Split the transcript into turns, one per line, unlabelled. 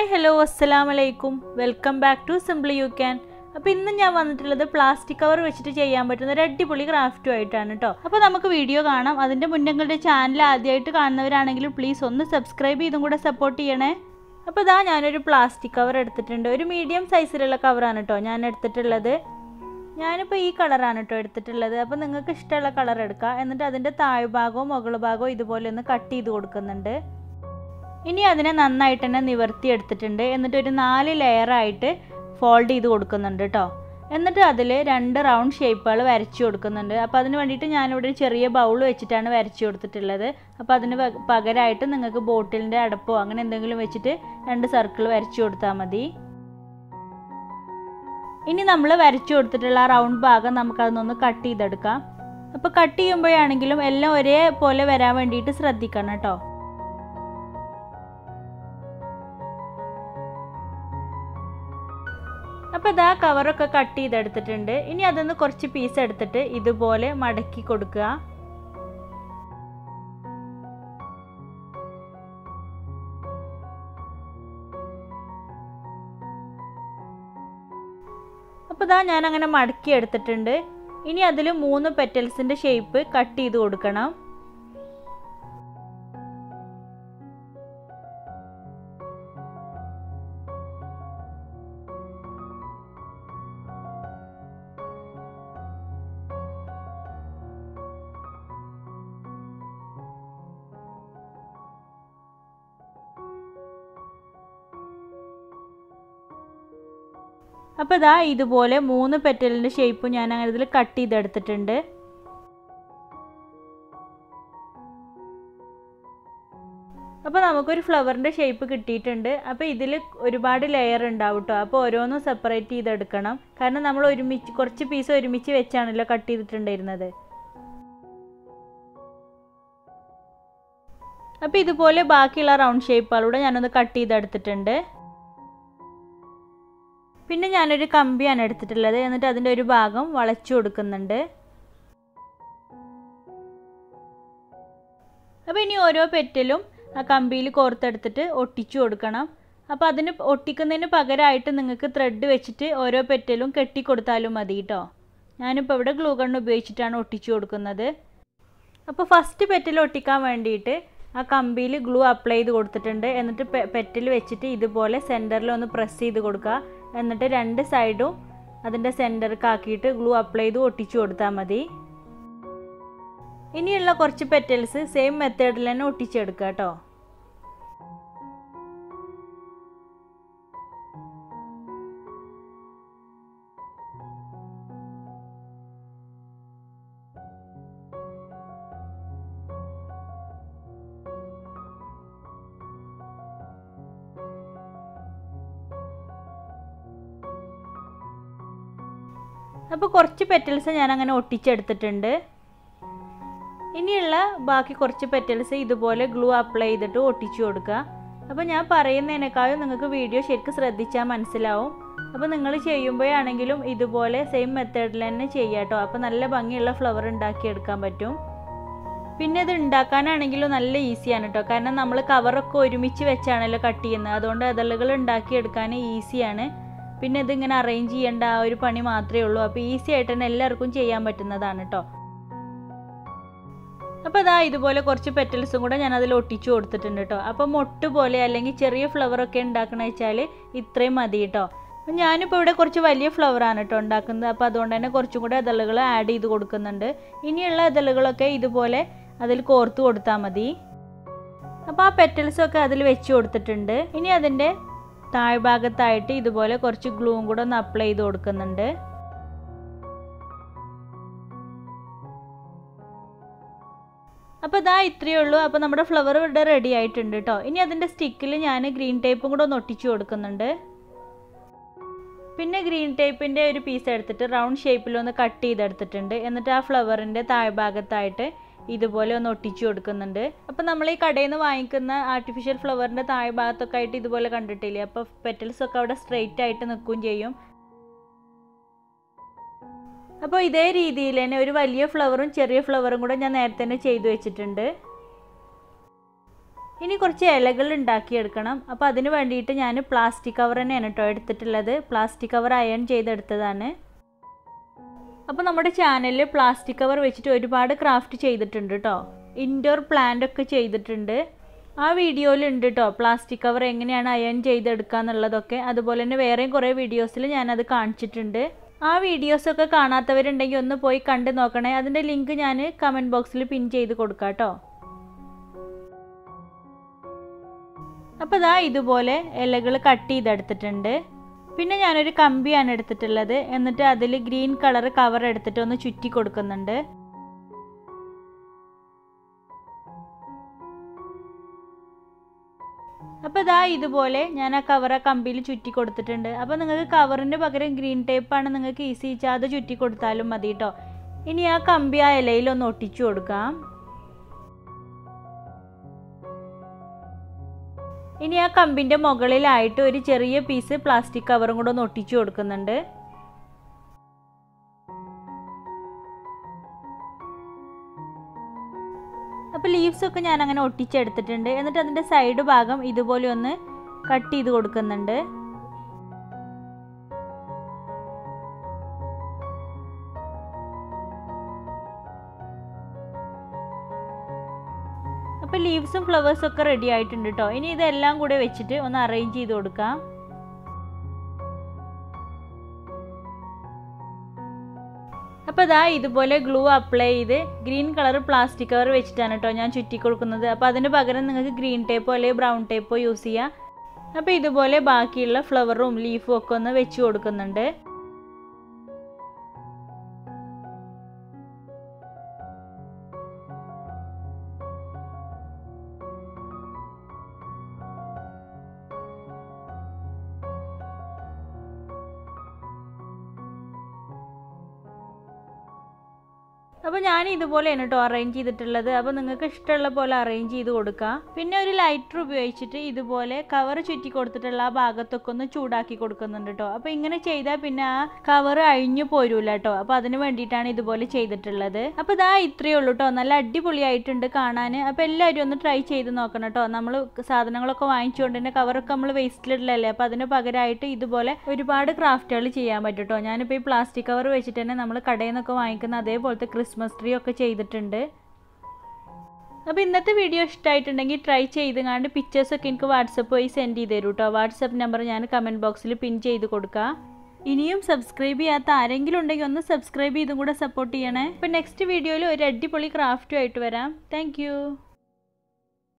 Hi hello അസ്സലാമലൈക്കും welcome back to simply you can. അപ്പോൾ ഇന്ന് ഞാൻ വന്നിട്ടുള്ളത് പ്ലാസ്റ്റിക് കവർ വെച്ചിട്ട് ചെയ്യാൻ പറ്റുന്ന ഒരു അടിപൊളി ക്രാഫ്റ്റും ആയിട്ടാണ് കേട്ടോ. അപ്പോൾ നമുക്ക് വീഡിയോ കാണാം. അതിൻ്റെ മുന്നേ നിങ്ങളുടെ ചാനൽ ആദ്യമായിട്ട് കാണുന്നവരാണെങ്കിൽ പ്ലീസ് ഒന്ന് സബ്സ്ക്രൈബ് ചെയ്തും കൂടെ സപ്പോർട്ട് ചെയ്യണേ. അപ്പോൾ ഇതാ ഞാനൊരു പ്ലാസ്റ്റിക് കവർ എടുത്തിട്ടുണ്ട്. ഒരു മീഡിയം സൈസിലുള്ള കവറാണ് കേട്ടോ ഞാൻ എടുത്തിട്ടുള്ളത്. ഞാനിപ്പോൾ ഈ കളറാണ് കേട്ടോ എടുത്തിട്ടുള്ളത്. അപ്പോൾ നിങ്ങൾക്ക് ഇഷ്ടമുള്ള കളർ എടുക്കുക. എന്നിട്ട് അതിൻ്റെ താഴ്ഭാഗവും മുകൾ ഭാഗവും ഇതുപോലെ ഒന്ന് കട്ട് ചെയ്ത് കൊടുക്കുന്നുണ്ട്. ഇനി അതിനെ നന്നായിട്ട് തന്നെ നിവർത്തി എടുത്തിട്ടുണ്ട്. എന്നിട്ട് ഒരു 4 ലെയറായിട്ട് ഫോൾഡ് ചെയ്ത് കൊടുക്കുന്നുണ്ട് കേട്ടോ. എന്നിട്ട് അതിൽ 2 റൗണ്ട് ഷേപ്പുകൾ വരച്ചു കൊടുക്കുന്നുണ്ട്. അപ്പോൾ അതിന് വേണ്ടിയിട്ട് ഞാനിവിടെ ഒരു ചെറിയ ബൗൾ വെച്ചിട്ടാണ് വരച്ചു കൊടുത്തിട്ടുള്ളത്. അപ്പോൾ അതിന് പകരമായിട്ട് നിങ്ങൾക്ക് ബോട്ടിലിൻ്റെ അടപ്പോ അങ്ങനെ എന്തെങ്കിലും വെച്ചിട്ട് 2 സർക്കിൾ വരച്ചു കൊടുത്താൽ മതി. ഇനി നമ്മൾ വരച്ചു കൊടുത്തിട്ടുള്ള ആ റൗണ്ട് ഭാഗം നമുക്കതൊന്ന് കട്ട് ചെയ്തെടുക്കാം. അപ്പോൾ കട്ട് ചെയ്യുമ്പോഴാണെങ്കിലും എല്ലാം ഒരേപോലെ വരാൻ വേണ്ടിയിട്ട് ശ്രദ്ധിക്കണം കേട്ടോ. അപ്പോൾ ഇതാ കവറൊക്കെ കട്ട് ചെയ്തെടുത്തിട്ടുണ്ട്. ഇനി അതൊന്ന് കുറച്ച് പീസ് എടുത്തിട്ട് ഇതുപോലെ മടക്കി കൊടുക്കുക. അപ്പോൾ ഇതാ ഞാൻ അങ്ങനെ മടക്കി എടുത്തിട്ടുണ്ട്. ഇനി അതിൽ 3 പെറ്റൽസിൻ്റെ ഷേപ്പ് കട്ട് ചെയ്ത് കൊടുക്കണം. അപ്പോൾ ഇതാ ഇതുപോലെ 3 പെറ്റലിൻ്റെ ഷേപ്പ് ഞാൻ അങ്ങനെ ഇതിൽ കട്ട് ചെയ്തെടുത്തിട്ടുണ്ട്. അപ്പോൾ നമുക്കൊരു ഫ്ലവറിൻ്റെ ഷേപ്പ് കിട്ടിയിട്ടുണ്ട്. അപ്പോൾ ഇതിൽ ഒരുപാട് ലെയർ ഉണ്ടാവും കേട്ടോ. അപ്പോൾ ഓരോന്നും സെപ്പറേറ്റ് ചെയ്തെടുക്കണം. കാരണം നമ്മൾ കുറച്ച് പീസ് ഒരുമിച്ച് വെച്ചാണല്ലോ കട്ട് ചെയ്തിട്ടുണ്ടായിരുന്നത്. അപ്പോൾ ഇതുപോലെ ബാക്കിയുള്ള റൗണ്ട് ഷേപ്പുകളൂടെ ഞാനൊന്ന് കട്ട് ചെയ്തെടുത്തിട്ടുണ്ട്. പിന്നെ ഞാനൊരു കമ്പിയാണ് എടുത്തിട്ടുള്ളത്. എന്നിട്ട് അതിൻ്റെ ഒരു ഭാഗം വളച്ചു കൊടുക്കുന്നുണ്ട്. അപ്പോൾ ഇനി ഓരോ പെറ്റലും ആ കമ്പിയിൽ കോർത്തെടുത്തിട്ട് ഒട്ടിച്ചു കൊടുക്കണം. അപ്പോൾ അതിന് ഒട്ടിക്കുന്നതിന് പകരമായിട്ട് നിങ്ങൾക്ക് ത്രെഡ് വെച്ചിട്ട് ഓരോ പെറ്റലും കെട്ടിക്കൊടുത്താലും മതി കേട്ടോ. ഞാനിപ്പോൾ ഇവിടെ ഗ്ലൂ ഗൺ ഉപയോഗിച്ചിട്ടാണ് ഒട്ടിച്ചു കൊടുക്കുന്നത്. അപ്പോൾ ഫസ്റ്റ് പെറ്റൽ ഒട്ടിക്കാൻ വേണ്ടിയിട്ട് ആ കമ്പിയിൽ ഗ്ലൂ അപ്ലൈ ചെയ്ത് കൊടുത്തിട്ടുണ്ട്. എന്നിട്ട് പെറ്റൽ വെച്ചിട്ട് ഇതുപോലെ സെൻറ്ററിൽ ഒന്ന് പ്രസ് ചെയ്ത് കൊടുക്കുക. എന്നിട്ട് 2 സൈഡും അതിൻ്റെ സെൻറ്റർക്ക് ആക്കിയിട്ട് ഗ്ലൂ അപ്ലൈ ചെയ്ത് ഒട്ടിച്ചു കൊടുത്താൽ മതി. ഇനിയുള്ള കുറച്ച് പെറ്റൽസ് സെയിം മെത്തേഡിൽ തന്നെ ഒട്ടിച്ചെടുക്കുക കേട്ടോ. അപ്പോൾ കുറച്ച് പെറ്റൽസ് ഞാൻ അങ്ങനെ ഒട്ടിച്ചെടുത്തിട്ടുണ്ട്. ഇനിയുള്ള ബാക്കി കുറച്ച് പെറ്റൽസ് ഇതുപോലെ ഗ്ലൂ അപ്ലൈ ചെയ്തിട്ട് ഒട്ടിച്ചു കൊടുക്കുക. അപ്പോൾ ഞാൻ പറയുന്നതിനേക്കാളും നിങ്ങൾക്ക് വീഡിയോ ശരിക്കും ശ്രദ്ധിച്ചാൽ മനസ്സിലാവും. അപ്പോൾ നിങ്ങൾ ചെയ്യുമ്പോഴാണെങ്കിലും ഇതുപോലെ സെയിം മെത്തേഡിൽ തന്നെ ചെയ്യുക കേട്ടോ. അപ്പോൾ നല്ല ഭംഗിയുള്ള ഫ്ലവർ ഉണ്ടാക്കിയെടുക്കാൻ പറ്റും. പിന്നെ ഇത് ഉണ്ടാക്കാനാണെങ്കിലും നല്ല ഈസിയാണ് കേട്ടോ. കാരണം നമ്മൾ കവറൊക്കെ ഒരുമിച്ച് വെച്ചാണല്ലോ കട്ട് ചെയ്യുന്നത്. അതുകൊണ്ട് ഇതളുകൾ ഉണ്ടാക്കിയെടുക്കാൻ ഈസിയാണ്. പിന്നെ ഇതിങ്ങനെ അറേഞ്ച് ചെയ്യേണ്ട ആ ഒരു പണി മാത്രമേ ഉള്ളൂ. അപ്പോൾ ഈസി ആയിട്ട് തന്നെ എല്ലാവർക്കും ചെയ്യാൻ പറ്റുന്നതാണ് കേട്ടോ. അപ്പോൾ ഇതാ ഇതുപോലെ കുറച്ച് പെറ്റൽസും കൂടെ ഞാൻ അതിൽ ഒട്ടിച്ചു കൊടുത്തിട്ടുണ്ട് കേട്ടോ. അപ്പോൾ മൊട്ട് പോലെ അല്ലെങ്കിൽ ചെറിയ ഫ്ലവറൊക്കെ ഉണ്ടാക്കണമെന്ന് വെച്ചാൽ ഇത്രയും മതി കേട്ടോ. അപ്പോൾ ഞാനിപ്പോൾ ഇവിടെ കുറച്ച് വലിയ ഫ്ലവറാണ് കേട്ടോ ഉണ്ടാക്കുന്നത്. അപ്പോൾ അതുകൊണ്ട് തന്നെ കുറച്ചും കൂടെ ഇതളുകൾ ആഡ് ചെയ്ത് കൊടുക്കുന്നുണ്ട്. ഇനിയുള്ള ഇതളുകളൊക്കെ ഇതുപോലെ അതിൽ കോർത്ത് കൊടുത്താൽ മതി. അപ്പോൾ ആ പെറ്റൽസൊക്കെ അതിൽ വെച്ച് കൊടുത്തിട്ടുണ്ട്. ഇനി അതിൻ്റെ താഴ്ഭാഗത്തായിട്ട് ഇതുപോലെ കുറച്ച് ഗ്ലൂവും കൂടെ ഒന്ന് അപ്ലൈ ചെയ്ത് കൊടുക്കുന്നുണ്ട്. അപ്പോൾ ഇതാ ഇത്രയേ ഉള്ളൂ. അപ്പോൾ നമ്മുടെ ഫ്ലവർ ഇവിടെ റെഡി ആയിട്ടുണ്ട് കേട്ടോ. ഇനി അതിൻ്റെ സ്റ്റിക്കിൽ ഞാൻ ഗ്രീൻ ടേപ്പും കൂടെ ഒന്ന് ഒട്ടിച്ചു കൊടുക്കുന്നുണ്ട്. പിന്നെ ഗ്രീൻ ടേപ്പിൻ്റെ ഒരു പീസ് എടുത്തിട്ട് റൗണ്ട് ഷേപ്പിലൊന്ന് കട്ട് ചെയ്തെടുത്തിട്ടുണ്ട്. എന്നിട്ട് ആ ഫ്ലവറിൻ്റെ താഴ്ഭാഗത്തായിട്ട് ഇതുപോലെ ഒന്ന് ഒട്ടിച്ചു കൊടുക്കുന്നുണ്ട്. അപ്പോൾ നമ്മൾ ഈ കടയിൽ നിന്ന് വാങ്ങിക്കുന്ന ആർട്ടിഫിഷ്യൽ ഫ്ലവറിൻ്റെ താഴ്ഭാഗത്തൊക്കെ ആയിട്ട് ഇതുപോലെ കണ്ടിട്ടില്ലേ. അപ്പോൾ പെറ്റൽസൊക്കെ അവിടെ സ്ട്രെയിറ്റ് ആയിട്ട് നിൽക്കുകയും ചെയ്യും. അപ്പോൾ ഇതേ രീതിയിൽ തന്നെ ഒരു വലിയ ഫ്ലവറും ചെറിയ ഫ്ലവറും കൂടെ ഞാൻ നേരത്തെ തന്നെ ചെയ്തു വെച്ചിട്ടുണ്ട്. ഇനി കുറച്ച് ഇലകൾ ഉണ്ടാക്കിയെടുക്കണം. അപ്പോൾ അതിന് വേണ്ടിയിട്ട് ഞാൻ പ്ലാസ്റ്റിക് കവർ തന്നെയാണ് കേട്ടോ എടുത്തിട്ടുള്ളത്. പ്ലാസ്റ്റിക് കവർ അയൺ ചെയ്തെടുത്തതാണ്. അപ്പോൾ നമ്മുടെ ചാനലിൽ പ്ലാസ്റ്റിക് കവർ വെച്ചിട്ട് ഒരുപാട് ക്രാഫ്റ്റ് ചെയ്തിട്ടുണ്ട് കേട്ടോ. ഇൻഡോർ പ്ലാന്റ് ഒക്കെ ചെയ്തിട്ടുണ്ട്. ആ വീഡിയോയിലുണ്ട് കേട്ടോ പ്ലാസ്റ്റിക് കവർ എങ്ങനെയാണ് അയൺ ചെയ്തെടുക്കുക എന്നുള്ളതൊക്കെ. അതുപോലെ തന്നെ വേറെയും കുറേ വീഡിയോസിൽ ഞാനത് കാണിച്ചിട്ടുണ്ട്. ആ വീഡിയോസൊക്കെ കാണാത്തവരുണ്ടെങ്കിൽ ഒന്ന് പോയി കണ്ടു നോക്കണേ. അതിൻ്റെ ലിങ്ക് ഞാൻ കമൻറ്റ് ബോക്സിൽ പിൻ ചെയ്ത് കൊടുക്കാം കേട്ടോ. അപ്പോൾ ഇതാ ഇതുപോലെ ഇലകൾ കട്ട് ചെയ്തെടുത്തിട്ടുണ്ട്. പിന്നെ ഞാനൊരു കമ്പിയാണ് എടുത്തിട്ടുള്ളത്. എന്നിട്ട് അതിൽ ഗ്രീൻ കളർ കവർ എടുത്തിട്ട് ഒന്ന് ചുറ്റി കൊടുക്കുന്നുണ്ട്. അപ്പോൾ ഇതാ ഇതുപോലെ ഞാൻ ആ കവർ ആ കമ്പിയിൽ ചുറ്റി കൊടുത്തിട്ടുണ്ട്. അപ്പോൾ നിങ്ങൾക്ക് കവറിന് പകരം ഗ്രീൻ ടേപ്പാണ് നിങ്ങൾക്ക് ഈസി അത് ചുറ്റി കൊടുത്താലും മതി കേട്ടോ. ഇനി ആ കമ്പി ആ ഇലയിലൊന്ന് ഒട്ടിച്ചു കൊടുക്കാം. ഇനി ആ കമ്പിൻ്റെ മുകളിലായിട്ട് ഒരു ചെറിയ പീസ് പ്ലാസ്റ്റിക് കവറും കൂടെ ഒന്ന് ഒട്ടിച്ചു കൊടുക്കുന്നുണ്ട്. അപ്പോൾ ലീവ്സൊക്കെ ഞാൻ അങ്ങനെ ഒട്ടിച്ചെടുത്തിട്ടുണ്ട്. എന്നിട്ട് അതിൻ്റെ സൈഡ് ഭാഗം ഇതുപോലെ ഒന്ന് കട്ട് ചെയ്ത് കൊടുക്കുന്നുണ്ട്. അപ്പോൾ ലീവ്സും ഫ്ലവേഴ്സും ഒക്കെ റെഡി ആയിട്ടുണ്ട് കേട്ടോ. ഇനി ഇതെല്ലാം കൂടെ വെച്ചിട്ട് ഒന്ന് അറേഞ്ച് ചെയ്ത് കൊടുക്കാം. അപ്പോൾ ഇതാ ഇതുപോലെ ഗ്ലൂ അപ്ലൈ ചെയ്ത് ഗ്രീൻ കളർ പ്ലാസ്റ്റിക് കവർ വെച്ചിട്ടാണ് കേട്ടോ ഞാൻ ചുറ്റി കൊടുക്കുന്നത്. അപ്പോൾ അതിന് പകരം നിങ്ങൾക്ക് ഗ്രീൻ ടേപ്പോ അല്ലെങ്കിൽ ബ്രൗൺ ടേപ്പോ യൂസ് ചെയ്യാം. അപ്പോൾ ഇതുപോലെ ബാക്കിയുള്ള ഫ്ലവറും ലീഫും ഒക്കെ ഒന്ന് വെച്ച് കൊടുക്കുന്നുണ്ട്. അപ്പോൾ ഞാൻ ഇതുപോലെയാണ് കേട്ടോ അറേഞ്ച് ചെയ്തിട്ടുള്ളത്. അപ്പോൾ നിങ്ങൾക്ക് ഇഷ്ടമുള്ള പോലെ അറേഞ്ച് ചെയ്ത് കൊടുക്കാം. പിന്നെ ഒരു ലൈറ്റർ ഉപയോഗിച്ചിട്ട് ഇതുപോലെ കവർ ചുറ്റി കൊടുത്തിട്ടുള്ള ആ ഭാഗത്തൊക്കെ ഒന്ന് ചൂടാക്കി കൊടുക്കുന്നുണ്ട് കേട്ടോ. അപ്പോൾ ഇങ്ങനെ ചെയ്താൽ പിന്നെ ആ കവർ അഴിഞ്ഞു പോരൂല കേട്ടോ. അപ്പോൾ അതിന് വേണ്ടിയിട്ടാണ് ഇതുപോലെ ചെയ്തിട്ടുള്ളത്. അപ്പോൾ ഇതാ ഇത്രയേ ഉള്ളൂ കേട്ടോ. നല്ല അടിപൊളിയായിട്ടുണ്ട് കാണാൻ. അപ്പോൾ എല്ലാവരും ഒന്ന് ട്രൈ ചെയ്ത് നോക്കണം കേട്ടോ. നമ്മൾ സാധനങ്ങളൊക്കെ വാങ്ങിച്ചുകൊണ്ട് തന്നെ കവറൊക്കെ നമ്മൾ വേസ്റ്റിലിടലല്ലേ. അപ്പോൾ അതിന് പകരമായിട്ട് ഇതുപോലെ ഒരുപാട് ക്രാഫ്റ്റുകൾ ചെയ്യാൻ പറ്റും കേട്ടോ. ഞാനിപ്പോൾ ഈ പ്ലാസ്റ്റിക് കവർ വെച്ചിട്ട് തന്നെ നമ്മൾ കടയിൽ നിന്നൊക്കെ വാങ്ങിക്കുന്ന അതേപോലത്തെ ക്രിസ്മസ് ട്രീ ഒക്കെ ചെയ്തിട്ടുണ്ട്. അപ്പോൾ ഇന്നത്തെ വീഡിയോ ഇഷ്ടമായിട്ടുണ്ടെങ്കിൽ ട്രൈ ചെയ്തുകൊണ്ട് പിക്ചേഴ്സൊക്കെ എനിക്ക് വാട്സപ്പ് വഴി സെൻഡ് ചെയ്ത് തരൂ കേട്ടോ. വാട്സപ്പ് നമ്പർ ഞാൻ കമൻറ്റ് ബോക്സിൽ പിൻ ചെയ്ത് കൊടുക്കാം. ഇനിയും സബ്സ്ക്രൈബ് ചെയ്യാത്ത ആരെങ്കിലും ഉണ്ടെങ്കിൽ ഒന്ന് സബ്സ്ക്രൈബ് ചെയ്തും കൂടെ സപ്പോർട്ട് ചെയ്യണേ. അപ്പോൾ നെക്സ്റ്റ് വീഡിയോയിൽ ഒരു അടിപൊളി ക്രാഫ്റ്റുമായിട്ട് വരാം. താങ്ക്